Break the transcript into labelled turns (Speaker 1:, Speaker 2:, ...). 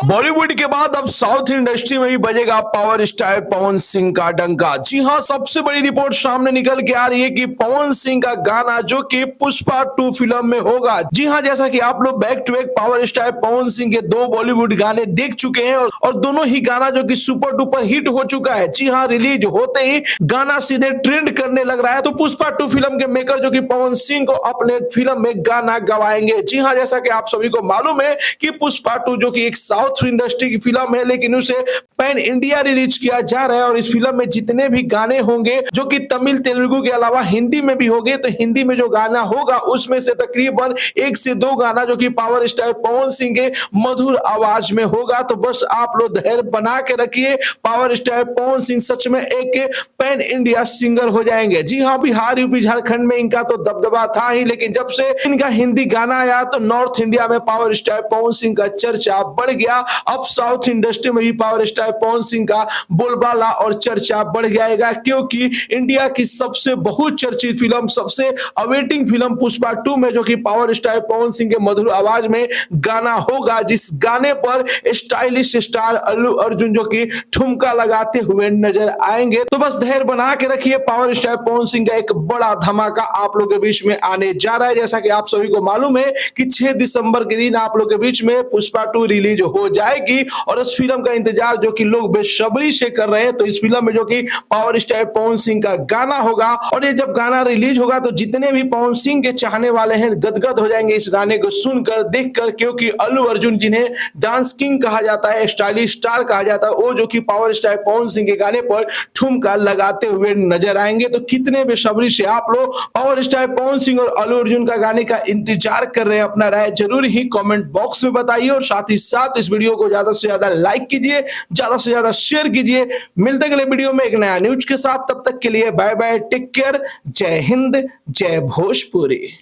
Speaker 1: बॉलीवुड के बाद अब साउथ इंडस्ट्री में भी बजेगा पावर स्टार पवन सिंह का डंका। जी हां, सबसे बड़ी रिपोर्ट सामने निकल के आ रही है कि पवन सिंह का गाना जो कि पुष्पा 2 फिल्म में होगा। जी हां, जैसा कि आप लोग back to back power star Pawan Singh के 2 बॉलीवुड गाने देख चुके हैं और दोनों ही गाना जो कि सुपर डुपर हिट हो चुका है। जी हां, रिलीज होते ही गाना सीधे ट्रेंड करने लग रहा है। तो पुष्पा 2 फिल्म के मेकर जो कि पवन सिंह को अपने फिल्म में गाना गवाएंगे। जी हां, जैसा कि आप सभी को मालूम है कि पुष्पा 2 जो कि एक साउथ इंडस्ट्री की फिल्म है, लेकिन उसे पैन इंडिया रिलीज किया जा रहा है और इस फिल्म में जितने भी गाने होंगे जो कि तमिल तेलुगु के अलावा हिंदी में भी होंगे, तो हिंदी में जो गाना होगा उसमें से तकरीबन 1 से 2 गाना जो कि पावर स्टार पवन सिंह के मधुर आवाज में होगा। तो बस आप लोग धैर्य बना के रखिए, पावर स्टार पवन सिंह सच में एक पैन इंडिया सिंगर हो जाएंगे। जी हाँ, बिहार यूपी झारखंड में इनका तो दबदबा था ही, लेकिन जब से इनका हिंदी गाना आया तो नॉर्थ इंडिया में पावर स्टार पवन सिंह का चर्चा बढ़ गया। अब साउथ इंडस्ट्री में भी पावर स्टार पवन सिंह का बोलबाला और चर्चा बढ़ जाएगा, क्योंकि इंडिया की सबसे बहुचर्चित फिल्म, सबसे अवेटिंग फिल्म पुष्पा 2 में जो कि पावर स्टार पवन सिंह के मधुर आवाज में गाना होगा, जिस गाने पर स्टाइलिश स्टार अल्लू अर्जुन जो कि ठुमका लगाते हुए नजर आएंगे। तो बस धैर्य बना के रखिए, पावर स्टार पवन सिंह का एक बड़ा धमाका आप लोगों के बीच में आने जा रहा है। जैसा कि आप सभी को मालूम है कि 6 दिसंबर के दिन आप लोग के बीच में पुष्पा 2 रिलीज हो जाएगी और इस फिल्म का इंतजार जो कि लोग बेसब्री से कर रहे हैं। तो इस फिल्म में जो कि पावर स्टार पवन सिंह का गाना होगा और ये जब गाना रिलीज होगा तो जितने भी पवन सिंह के चाहने वाले हैं गदगद हो जाएंगे इस गाने को सुनकर, देखकर, क्योंकि अल्लू अर्जुन जिन्हें डांस किंग कहा जाता है, स्टाइलिश स्टार कहा जाता है, वो जो कि पावर स्टार पवन सिंह के गाने पर ठुमका लगाते हुए नजर आएंगे। तो कितने बेसब्री से आप लोग पावर स्टार पवन सिंह और अल्लू अर्जुन का गाने का इंतजार कर रहे हैं, अपना राय जरूर ही कमेंट बॉक्स में बताइए और साथ ही साथ इस वीडियो को ज्यादा से ज्यादा लाइक कीजिए, ज्यादा से ज्यादा शेयर कीजिए। मिलते हैं अगले वीडियो में एक नया न्यूज के साथ, तब तक के लिए बाय बाय, टेक केयर, जय हिंद, जय भोजपुरी।